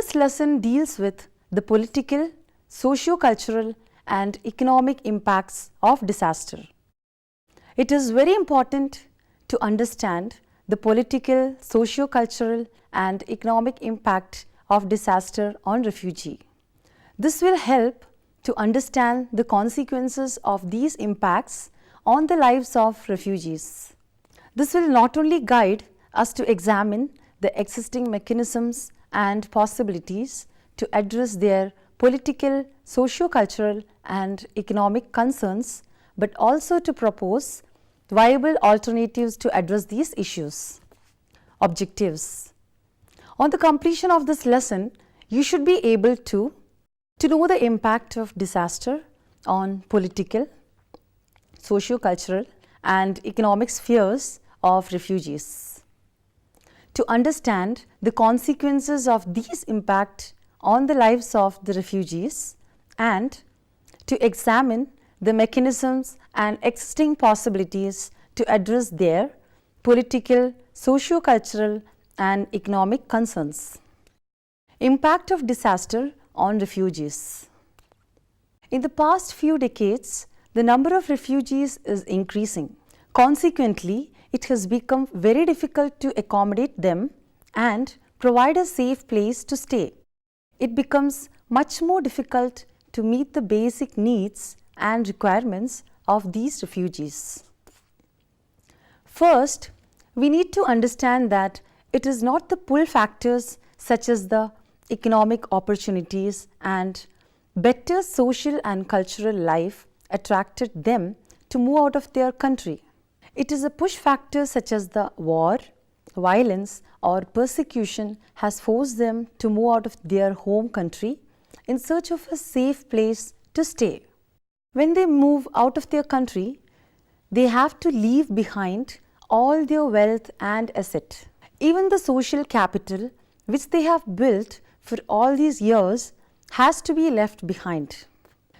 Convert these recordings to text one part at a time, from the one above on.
this lesson deals with the political, socio-cultural and economic impacts of disaster. It is very important to understand the political, socio-cultural and economic impact of disaster on refugee. This will help to understand the consequences of these impacts on the lives of refugees. This will not only guide us to examine the existing mechanisms and possibilities to address their political, socio-cultural and economic concerns, but also to propose viable alternatives to address these issues. Objectives. On the completion of this lesson, you should be able to know the impact of disaster on political, socio-cultural and economic spheres of refugees, to understand the consequences of these impacts on the lives of the refugees, and to examine the mechanisms and existing possibilities to address their political, socio-cultural and economic concerns. Impact of disaster on refugees. In the past few decades, the number of refugees is increasing. Consequently, it has become very difficult to accommodate them and provide a safe place to stay. It becomes much more difficult to meet the basic needs and requirements of these refugees. First, we need to understand that it is not the pull factors such as the economic opportunities and better social and cultural life attracted them to move out of their country. It is a push factor such as the war, violence or persecution has forced them to move out of their home country in search of a safe place to stay. When they move out of their country, they have to leave behind all their wealth and asset. Even the social capital which they have built for all these years has to be left behind.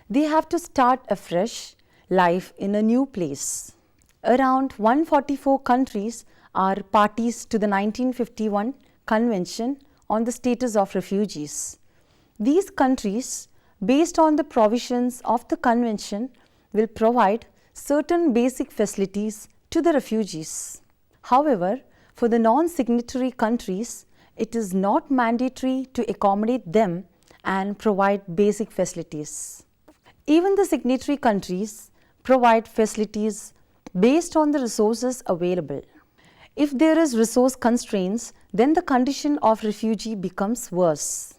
They have to start a fresh life in a new place. Around 144 countries are parties to the 1951 Convention on the Status of Refugees. These countries, based on the provisions of the Convention, will provide certain basic facilities to the refugees. However, for the non-signatory countries, it is not mandatory to accommodate them and provide basic facilities. Even the signatory countries provide facilities based on the resources available. If there is resource constraints, then the condition of refugee becomes worse.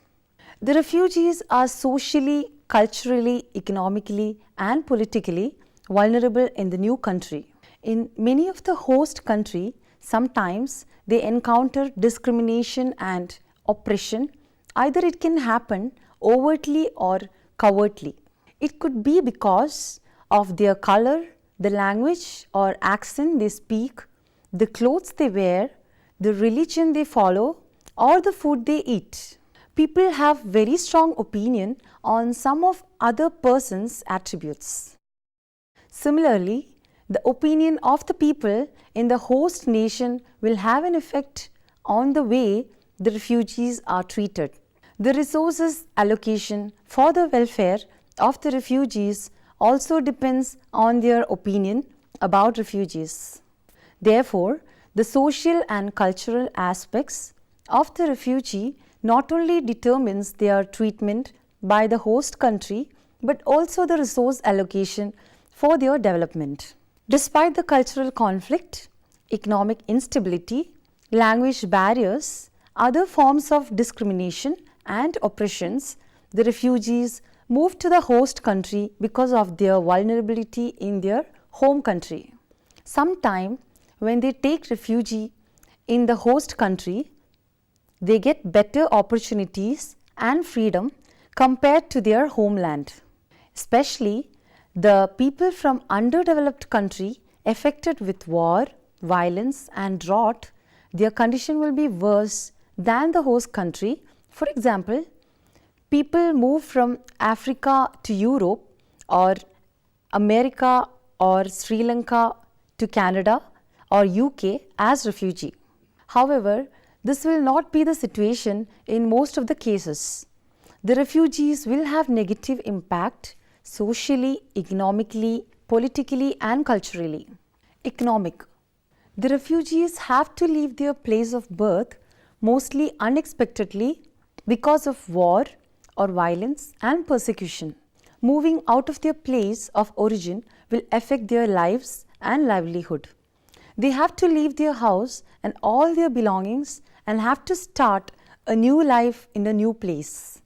The refugees are socially, culturally, economically and politically vulnerable in the new country. In many of the host countries, sometimes they encounter discrimination and oppression. Either it can happen overtly or covertly. It could be because of their color, the language or accent they speak, the clothes they wear, the religion they follow or the food they eat. People have very strong opinion on some of other person's attributes. Similarly, the opinion of the people in the host nation will have an effect on the way the refugees are treated. The resources allocation for the welfare of the refugees also depends on their opinion about refugees. Therefore, the social and cultural aspects of the refugee not only determines their treatment by the host country, but also the resource allocation for their development. Despite the cultural conflict, economic instability, language barriers, other forms of discrimination and oppressions, the refugees move to the host country because of their vulnerability in their home country. Sometime when they take refugee in the host country, they get better opportunities and freedom compared to their homeland. Especially the people from underdeveloped country affected with war, violence and drought, their condition will be worse than the host country. For example, people move from Africa to Europe or America or Sri Lanka to Canada or UK as refugee. However, This will not be the situation in most of the cases. The refugees will have negative impact socially, economically, politically and culturally. Economic. The refugees have to leave their place of birth mostly unexpectedly because of war or violence and persecution. Moving out of their place of origin will affect their lives and livelihood. They have to leave their house and all their belongings and have to start a new life in a new place.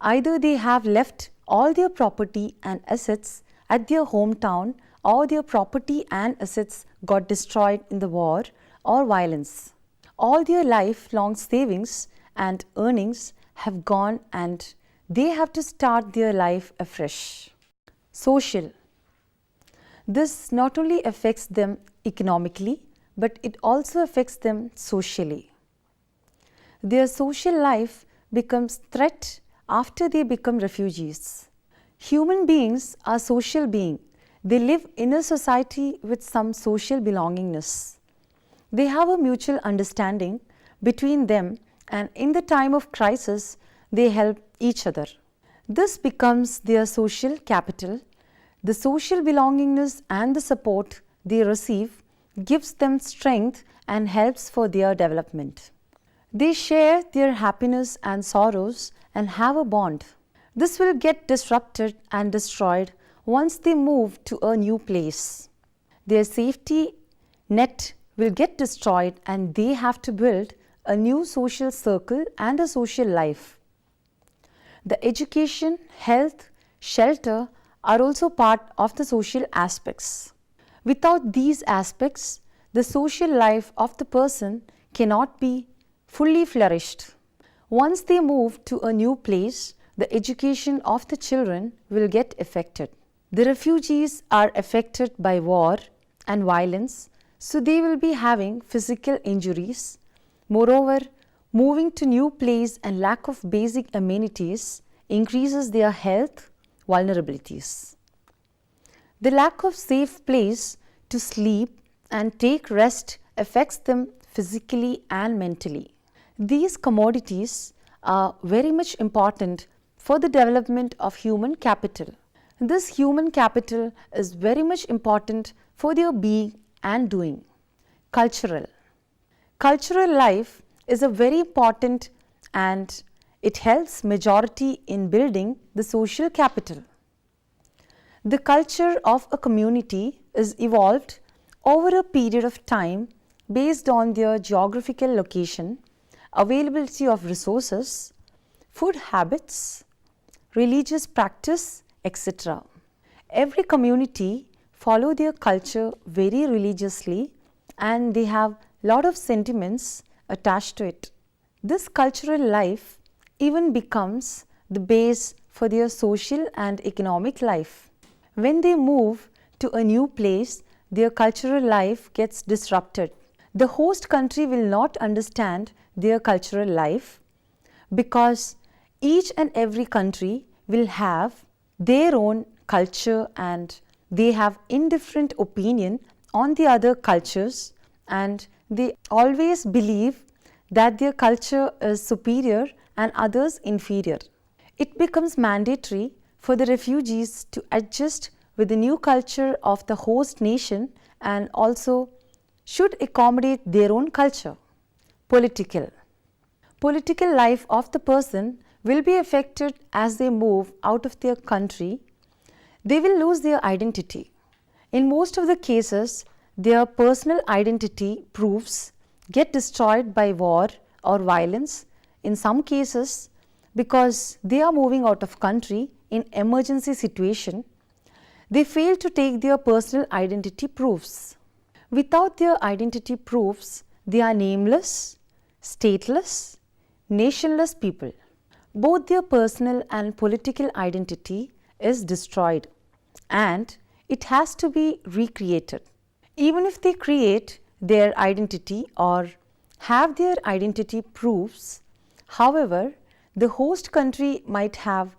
Either they have left all their property and assets at their hometown, or their property and assets got destroyed in the war or violence. All their lifelong savings and earnings have gone and they have to start their life afresh. Social. This not only affects them economically, but it also affects them socially. Their social life becomes threat after they become refugees. Human beings are social beings. They live in a society with some social belongingness. They have a mutual understanding between them, and in the time of crisis, they help each other. This becomes their social capital. The social belongingness and the support they receive gives them strength and helps for their development. They share their happiness and sorrows and have a bond. This will get disrupted and destroyed once they move to a new place. Their safety net will get destroyed and they have to build a new social circle and a social life. The education, health, shelter are also part of the social aspects. Without these aspects, the social life of the person cannot be fully flourished. Once they move to a new place, the education of the children will get affected. The refugees are affected by war and violence, so they will be having physical injuries. Moreover, moving to new place and lack of basic amenities increases their health vulnerabilities. The lack of safe place to sleep and take rest affects them physically and mentally. These commodities are very much important for the development of human capital. This human capital is very much important for their being and doing. Cultural. Cultural life is a very important and it helps majority in building the social capital. The culture of a community is evolved over a period of time based on their geographical location, availability of resources, food habits, religious practice, etc. Every community follow their culture very religiously and they have lot of sentiments attached to it. This cultural life even becomes the base for their social and economic life. When they move to a new place, their cultural life gets disrupted. The host country will not understand their cultural life because each and every country will have their own culture and they have indifferent opinion on the other cultures and they always believe that their culture is superior and others inferior. It becomes mandatory for the refugees to adjust with the new culture of the host nation and also should accommodate their own culture. Political. Political life of the person will be affected as they move out of their country. They will lose their identity. In most of the cases, their personal identity proofs get destroyed by war or violence. In some cases, because they are moving out of country in emergency situation, they fail to take their personal identity proofs. Without their identity proofs, they are nameless, stateless, nationless people. Both their personal and political identity is destroyed and it has to be recreated. Even if they create their identity or have their identity proofs, however, the host country might have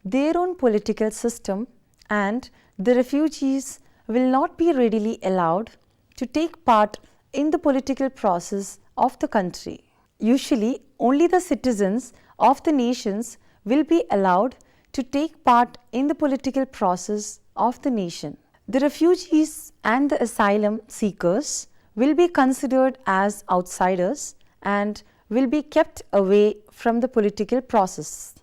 their own political system and the refugees will not be readily allowed to take part in the political process of the country. Usually, only the citizens of the nations will be allowed to take part in the political process of the nation. The refugees and the asylum seekers will be considered as outsiders and will be kept away from the political process.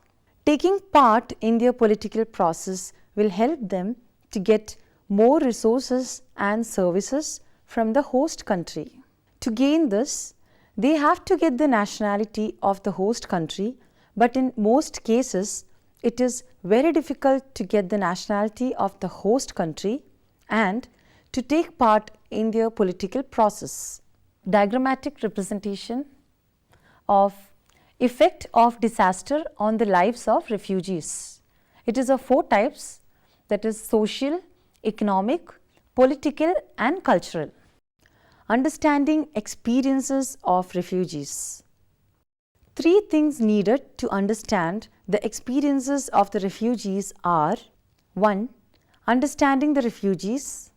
Taking part in their political process will help them to get more resources and services from the host country. To gain this, they have to get the nationality of the host country, but in most cases, it is very difficult to get the nationality of the host country and to take part in their political process. Diagrammatic representation of effect of disaster on the lives of refugees. It is of 4 types, that is social, economic, political and cultural. Understanding experiences of refugees. 3 things needed to understand the experiences of the refugees are: 1. Understanding the refugees,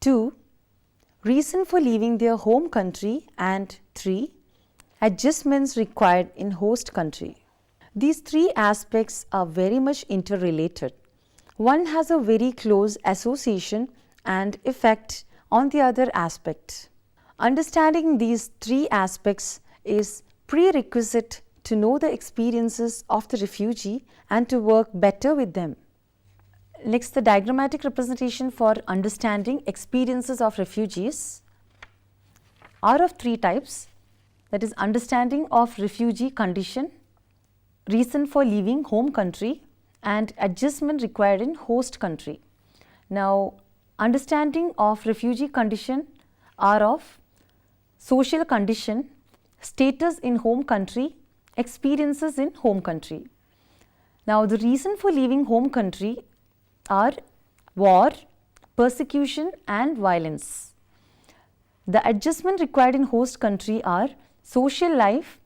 2. Reason for leaving their home country, and 3. Adjustments required in host country. These 3 aspects are very much interrelated. One has a very close association and effect on the other aspect. Understanding these 3 aspects is prerequisite to know the experiences of the refugee and to work better with them. Next, the diagrammatic representation for understanding experiences of refugees are of 3 types, that is understanding of refugee condition, reason for leaving home country and adjustment required in host country. Now, understanding of refugee condition are of social condition, status in home country, experiences in home country. Now, the reason for leaving home country are war, persecution and violence. The adjustment required in host country are social life,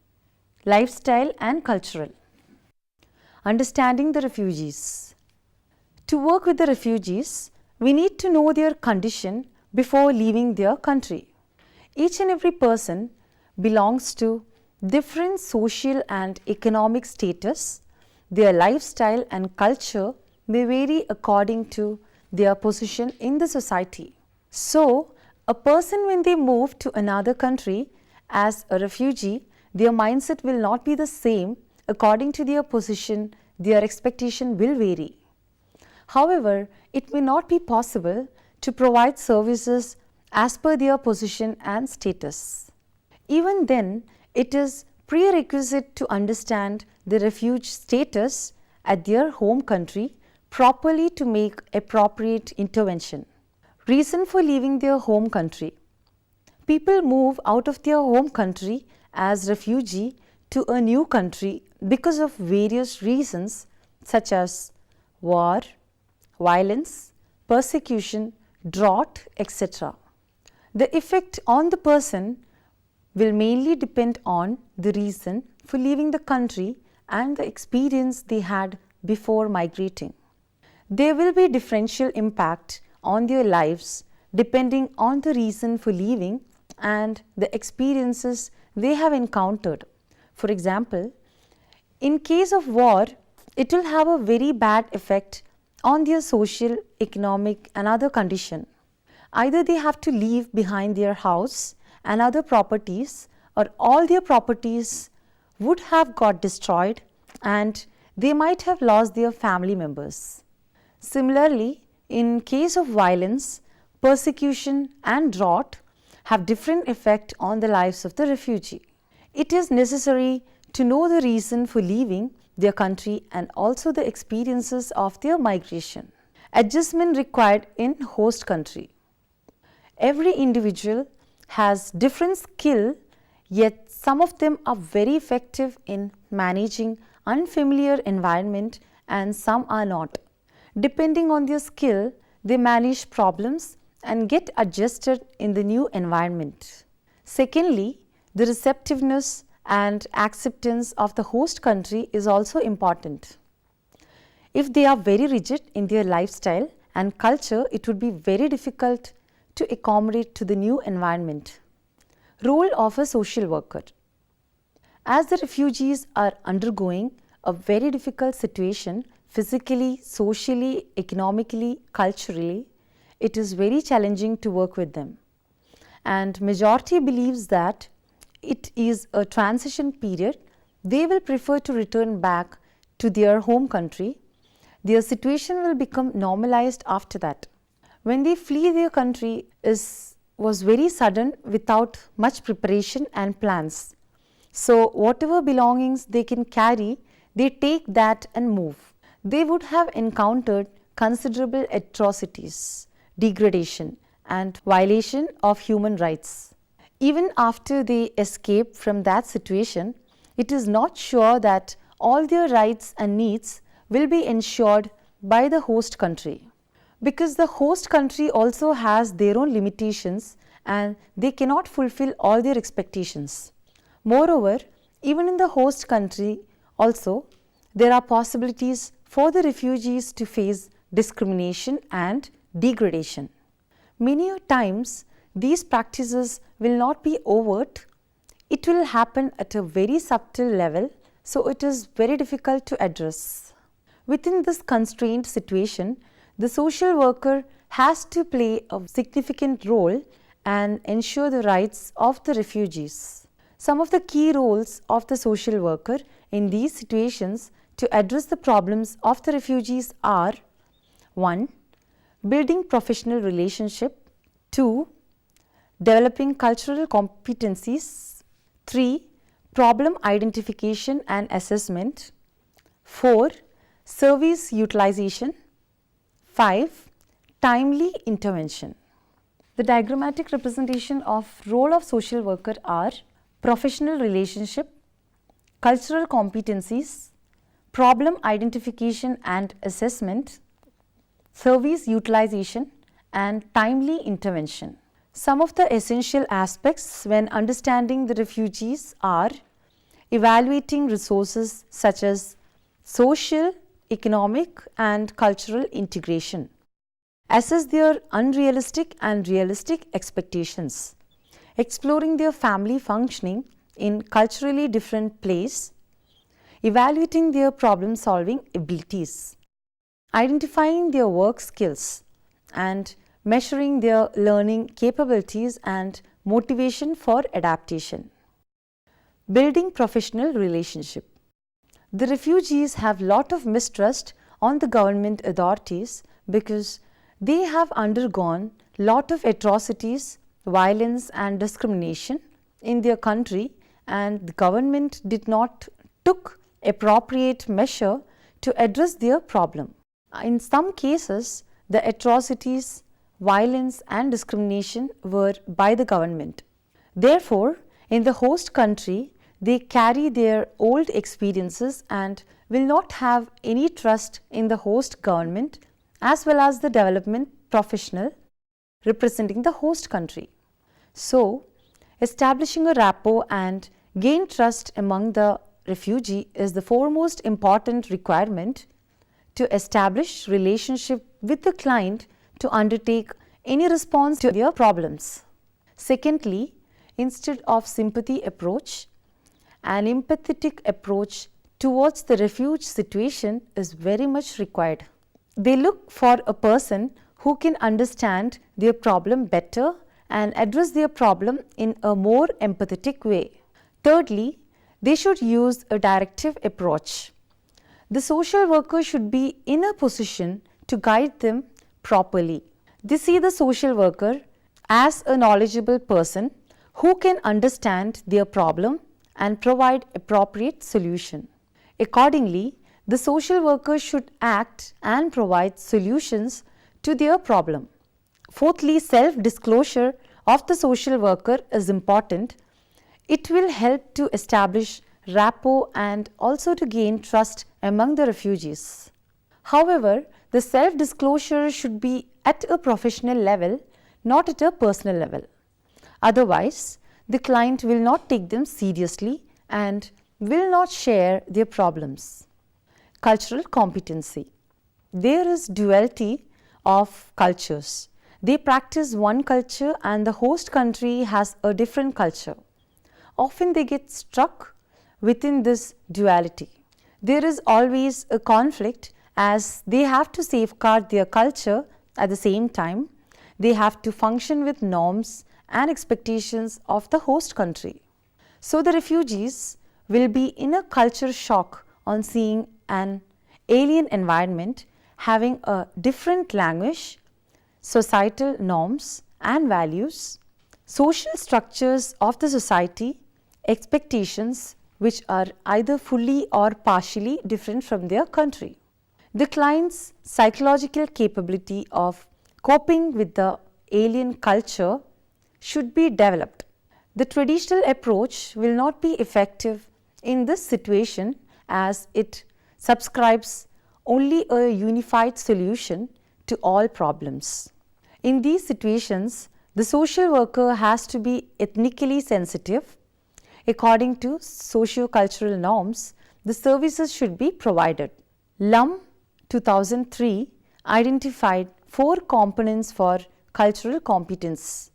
lifestyle and cultural. Understanding the refugees. To work with the refugees, we need to know their condition before leaving their country. Each and every person belongs to different social and economic status. Their lifestyle and culture may vary according to their position in the society. So, a person when they move to another country as a refugee, their mindset will not be the same according to their position, their expectation will vary. However, it may not be possible to provide services as per their position and status. Even then, it is prerequisite to understand the refuge status at their home country properly to make appropriate intervention. Reason for leaving their home country. People move out of their home country as refugee to a new country because of various reasons such as war, violence, persecution, drought, etc. The effect on the person will mainly depend on the reason for leaving the country and the experience they had before migrating. There will be differential impact on their lives depending on the reason for leaving and the experiences they have encountered. For example, in case of war, it will have a very bad effect on their social, economic and other condition. Either they have to leave behind their house and other properties, or all their properties would have got destroyed and they might have lost their family members. Similarly, in case of violence, persecution and drought have different effect on the lives of the refugee. It is necessary to know the reason for leaving their country and also the experiences of their migration. Adjustment required in host country. Every individual has different skill, yet some of them are very effective in managing unfamiliar environment and some are not. Depending on their skill, they manage problems and get adjusted in the new environment. Secondly, the receptiveness and acceptance of the host country is also important. If they are very rigid in their lifestyle and culture, it would be very difficult to accommodate to the new environment. Role of a social worker. As the refugees are undergoing a very difficult situation physically, socially, economically, culturally, it is very challenging to work with them. And majority believes that it is a transition period. They will prefer to return back to their home country. Their situation will become normalized after that. When they flee their country was very sudden without much preparation and plans. So whatever belongings they can carry, they take that and move. They would have encountered considerable atrocities, degradation and violation of human rights. Even after they escape from that situation, it is not sure that all their rights and needs will be ensured by the host country, because the host country also has their own limitations and they cannot fulfill all their expectations. Moreover, even in the host country also, there are possibilities for the refugees to face discrimination and degradation. Many times, these practices will not be overt. It will happen at a very subtle level, so it is very difficult to address. Within this constrained situation, the social worker has to play a significant role and ensure the rights of the refugees. Some of the key roles of the social worker in these situations to address the problems of the refugees are: 1. Building professional relationship. 2. Developing cultural competencies. 3. Problem identification and assessment. 4. Service utilization. 5. Timely intervention. The diagrammatic representation of role of social worker are: professional relationship, cultural competencies, problem identification and assessment, service utilization and timely intervention. Some of the essential aspects when understanding the refugees are: evaluating resources such as social, economic and cultural integration, assess their unrealistic and realistic expectations, exploring their family functioning in culturally different place, evaluating their problem solving abilities, identifying their work skills and measuring their learning capabilities and motivation for adaptation. Building professional relationship. The refugees have lot of mistrust on the government authorities because they have undergone lot of atrocities, violence and discrimination in their country, and the government did not took appropriate measure to address their problem. In some cases, the atrocities, violence and discrimination were by the government. Therefore, in the host country, they carry their old experiences and will not have any trust in the host government as well as the development professional representing the host country. So, establishing a rapport and gain trust among the refugee is the foremost important requirement to establish relationship with the client to undertake any response to their problems. Secondly, instead of sympathy approach, an empathetic approach towards the refuge situation is very much required. They look for a person who can understand their problem better and address their problem in a more empathetic way. Thirdly, they should use a directive approach. The social worker should be in a position to guide them properly. They see the social worker as a knowledgeable person who can understand their problem and provide appropriate solution. Accordingly, the social worker should act and provide solutions to their problem. Fourthly, self-disclosure of the social worker is important. It will help to establish rapport and also to gain trust among the refugees. However, the self-disclosure should be at a professional level, not at a personal level. Otherwise, the client will not take them seriously and will not share their problems. Cultural competency. There is duality of cultures. They practice one culture and the host country has a different culture. Often they get struck within this duality. There is always a conflict as they have to safeguard their culture at the same time. They have to function with norms and expectations of the host country. So the refugees will be in a culture shock on seeing an alien environment having a different language, societal norms and values, social structures of the society, expectations which are either fully or partially different from their country. The client's psychological capability of coping with the alien culture should be developed. The traditional approach will not be effective in this situation as it subscribes only a unified solution to all problems. In these situations, the social worker has to be ethnically sensitive. According to socio-cultural norms, the services should be provided. LUM 2003 identified 4 components for cultural competence: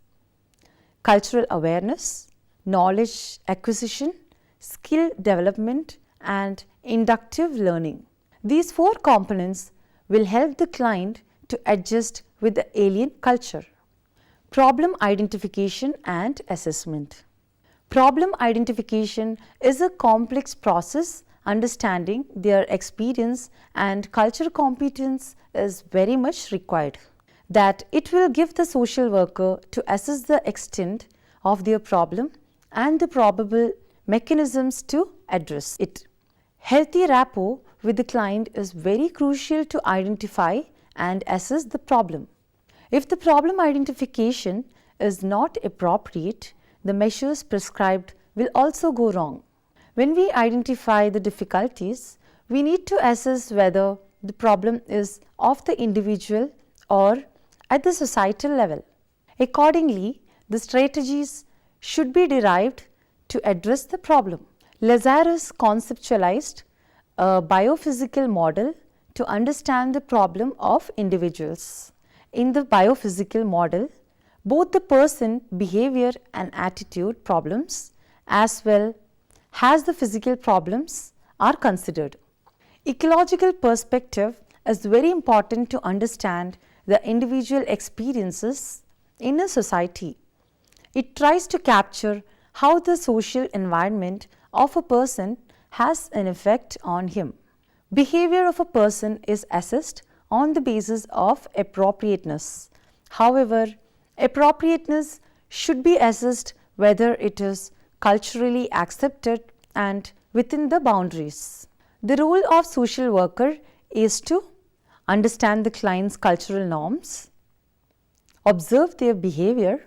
cultural awareness, knowledge acquisition, skill development and inductive learning. These 4 components will help the client to adjust with the alien culture. Problem identification and assessment. Problem identification is a complex process. Understanding their experience and cultural competence is very much required. That it will give the social worker to assess the extent of their problem and the probable mechanisms to address it. Healthy rapport with the client is very crucial to identify and assess the problem. If the problem identification is not appropriate, the measures prescribed will also go wrong. When we identify the difficulties, we need to assess whether the problem is of the individual or at the societal level. Accordingly, the strategies should be derived to address the problem. Lazarus conceptualized a biophysical model to understand the problem of individuals. In the biophysical model, both the person, behavior and attitude problems as well as the physical problems are considered. Ecological perspective is very important to understand the individual experiences in a society. It tries to capture how the social environment of a person has an effect on him. Behavior of a person is assessed on the basis of appropriateness. However, appropriateness should be assessed whether it is culturally accepted and within the boundaries. The role of social worker is to understand the client's cultural norms, observe their behavior,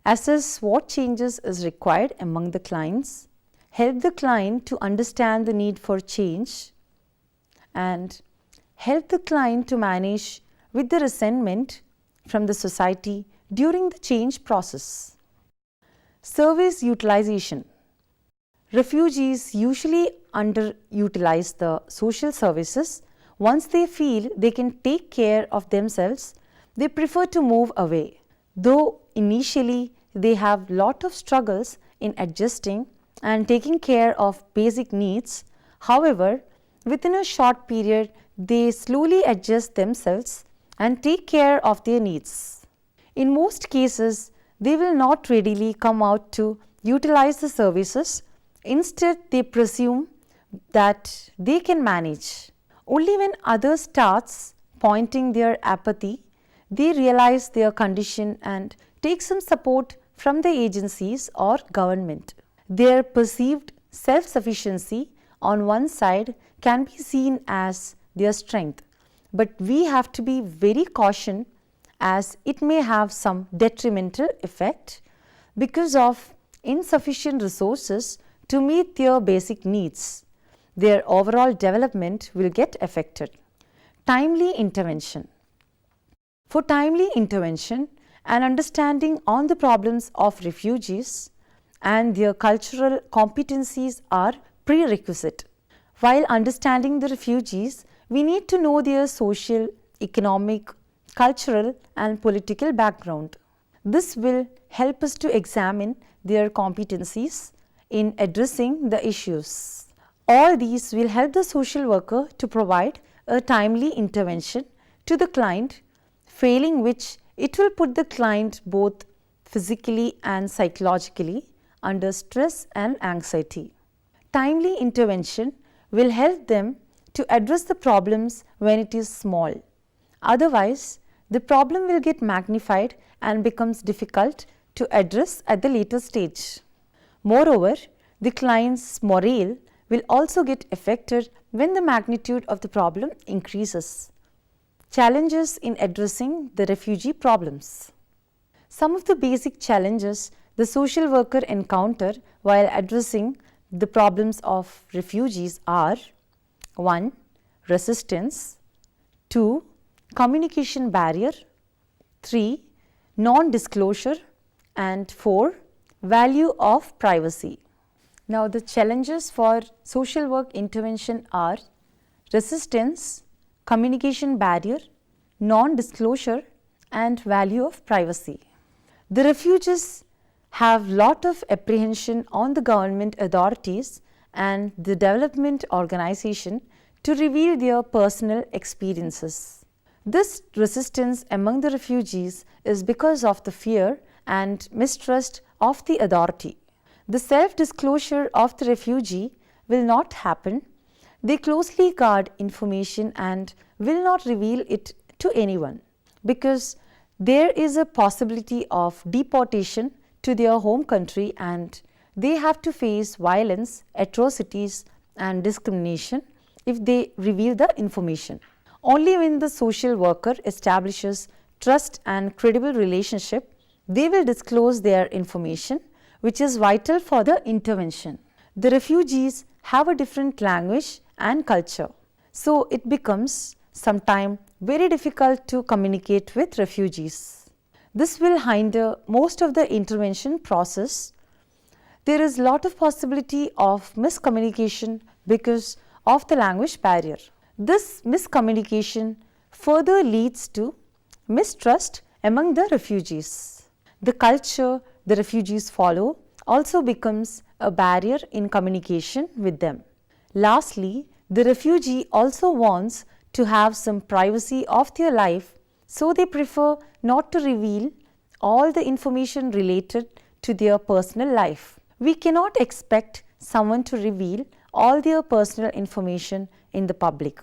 assess what changes is required among the clients, help the client to understand the need for change, and help the client to manage with the resentment from the society during the change process. Service utilization. Refugees usually underutilize the social services. Once they feel they can take care of themselves, they prefer to move away. Though initially they have lot of struggles in adjusting and taking care of basic needs, however, within a short period they slowly adjust themselves and take care of their needs. In most cases, they will not readily come out to utilize the services. Instead, they presume that they can manage. Only when others starts pointing their apathy, they realize their condition and take some support from the agencies or government. Their perceived self-sufficiency on one side can be seen as their strength, but we have to be very cautious as it may have some detrimental effect because of insufficient resources to meet their basic needs. Their overall development will get affected. Timely intervention. For timely intervention and understanding on the problems of refugees and their cultural competencies are prerequisite. While understanding the refugees, we need to know their social, economic, cultural and political background. This will help us to examine their competencies in addressing the issues. All these will help the social worker to provide a timely intervention to the client, failing which it will put the client both physically and psychologically under stress and anxiety. Timely intervention will help them to address the problems when it is small. Otherwise, the problem will get magnified and becomes difficult to address at the later stage. Moreover, the client's morale will also get affected when the magnitude of the problem increases. Challenges in addressing the refugee problems. Some of the basic challenges the social worker encounter while addressing the problems of refugees are: 1. Resistance, 2. Communication barrier, 3. Non-disclosure, and 4. Value of privacy. Now, the challenges for social work intervention are resistance, communication barrier, non-disclosure, and value of privacy. The refugees have lot of apprehension on the government authorities and the development organization to reveal their personal experiences. This resistance among the refugees is because of the fear and mistrust of the authority. The self-disclosure of the refugee will not happen. They closely guard information and will not reveal it to anyone because there is a possibility of deportation to their home country and they have to face violence, atrocities and discrimination if they reveal the information. Only when the social worker establishes trust and credible relationship, they will disclose their information, which is vital for the intervention. The refugees have a different language and culture, so it becomes sometimes very difficult to communicate with refugees. This will hinder most of the intervention process. There is a lot of possibility of miscommunication because of the language barrier. This miscommunication further leads to mistrust among the refugees. The culture the refugees follow also becomes a barrier in communication with them. Lastly, the refugee also wants to have some privacy of their life, so they prefer not to reveal all the information related to their personal life. We cannot expect someone to reveal all their personal information in the public.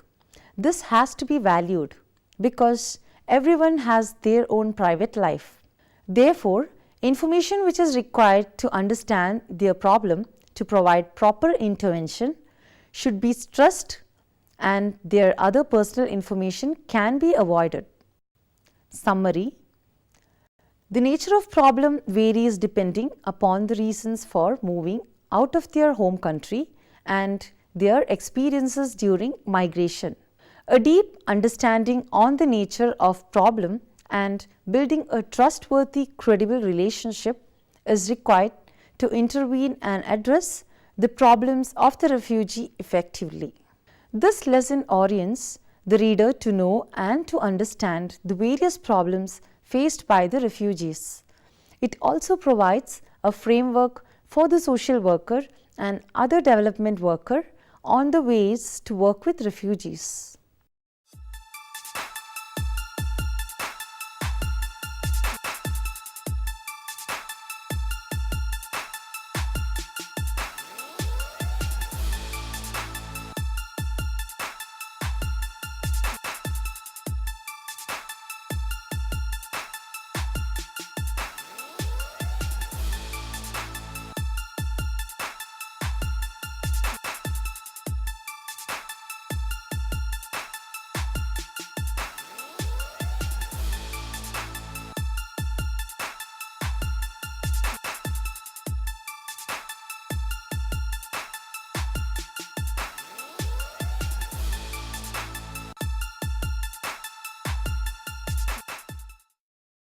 This has to be valued because everyone has their own private life. Therefore, information which is required to understand their problem to provide proper intervention should be stressed and their other personal information can be avoided. Summary: the nature of problem varies depending upon the reasons for moving out of their home country and their experiences during migration. A deep understanding on the nature of problem and building a trustworthy, credible relationship is required to intervene and address the problems of the refugee effectively. This lesson orients the reader to know and to understand the various problems faced by the refugees. It also provides a framework for the social worker and other development worker on the ways to work with refugees.